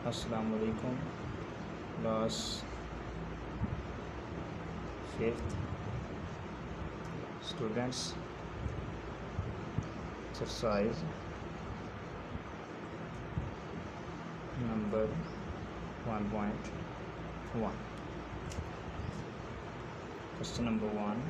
अस्सलामु अलैकुम class 5th students. Exercise number 1.1। Question number 1।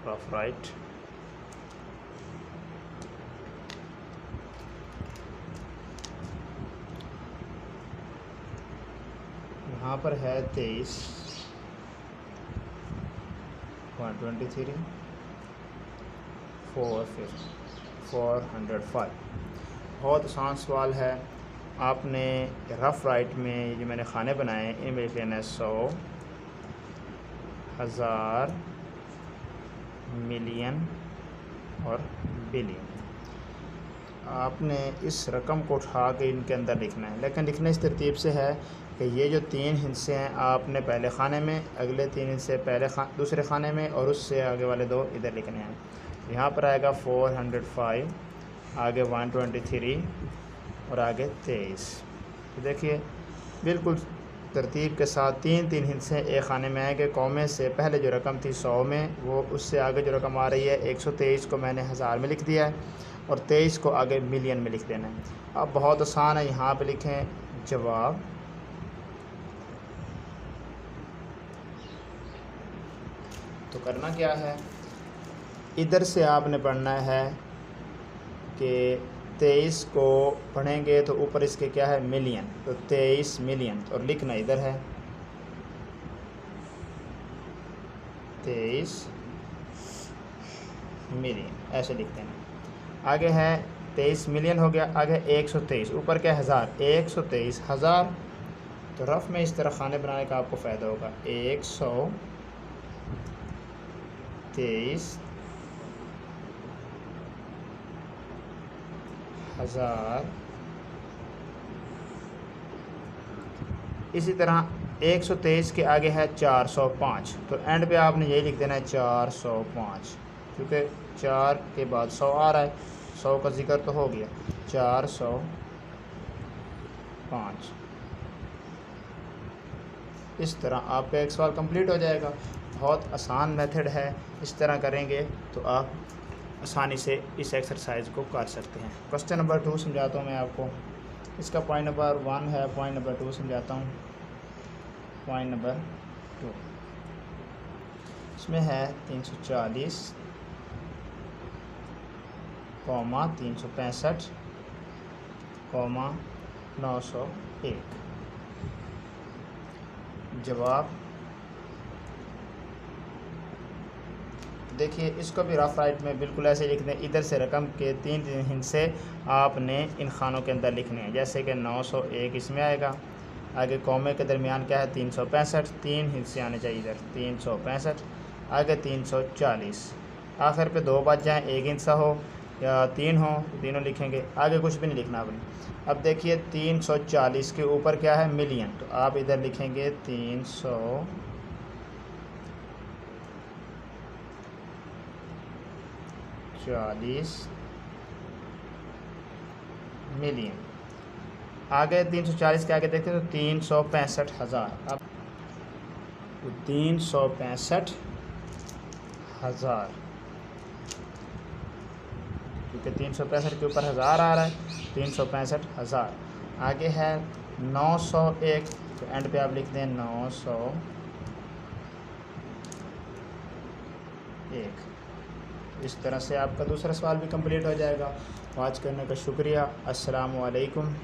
Of right यहाँ पर है 23, 123, 405। बहुत आसान सवाल है। आपने रफ़ राइट में जो मैंने खाने बनाए हैं इनमें लिख लेना है 100, 1000, मिलियन और बिलियन। आपने इस रकम को उठा के इनके अंदर लिखना है, लेकिन लिखना इस तरतीब से है कि ये जो 3 हिस्से हैं आपने पहले खाने में, अगले 3 हिस्से पहले दूसरे खाने में और उससे आगे वाले 2 इधर लिखने हैं। यहाँ पर आएगा 405, आगे 123 और आगे 23। तो देखिए बिल्कुल तरतीब के साथ 3 हिस्से एक खाने में आएंगे। कौमे से पहले जो रकम थी 100 में, वो उससे आगे जो रकम आ रही है 123 को मैंने 1000 में लिख दिया है और 23 को आगे मिलियन में लिख देना है। अब बहुत आसान है, यहाँ पे लिखें जवाब। तो करना क्या है, इधर से आपने पढ़ना है कि 23 को पढ़ेंगे तो ऊपर इसके क्या है मिलियन, तो 23 मिलियन और लिखना इधर है 23 मिलियन, ऐसे लिखते हैं। आगे है 23 मिलियन हो गया, आगे 123, ऊपर क्या है 1000, 123 हज़ार। तो रफ़ में इस तरह खाने बनाने का आपको फ़ायदा होगा। 123 हज़ार। इसी तरह 123 के आगे है 405, तो एंड पे आपने यही लिख देना है 405, क्योंकि 4 के बाद 100 आ रहा है, 100 का जिक्र तो हो गया। 405। इस तरह आपका एक सवाल कंप्लीट हो जाएगा। बहुत आसान मेथड है, इस तरह करेंगे तो आप आसानी से इस एक्सरसाइज को कर सकते हैं। क्वेश्चन नंबर 2 समझाता हूँ मैं आपको। इसका पॉइंट नंबर 1 है, पॉइंट नंबर 2 समझाता हूँ। पॉइंट नंबर 2 इसमें है 340, 365, 901। जवाब देखिए, इसको भी रफ़ राइट में बिल्कुल ऐसे लिख दें। इधर से रकम के 3 हिस्से आपने इन खानों के अंदर लिखने हैं, जैसे कि 901 इसमें आएगा। आगे कौमे के दरमियान क्या है 365, 3 हिस्से आने चाहिए इधर 365, आगे 340, आखिर पे 2 बच जाएँ, 1 हिस्सा हो या 3 हो, तीनों लिखेंगे। आगे कुछ भी नहीं लिखना आपने। अब देखिए 340 के ऊपर क्या है मिलियन, तो आप इधर लिखेंगे 340 मिलियन। आगे 340 के आगे देखते हैं तो 365 हज़ार। अब 365 हज़ार, क्योंकि 365 के ऊपर 1000 आ रहा है, 365 हज़ार। आगे है 901, तो एंड पे आप लिख दें 901। इस तरह से आपका दूसरा सवाल भी कंप्लीट हो जाएगा। वॉच करने का शुक्रिया। अस्सलामु अलैकुम।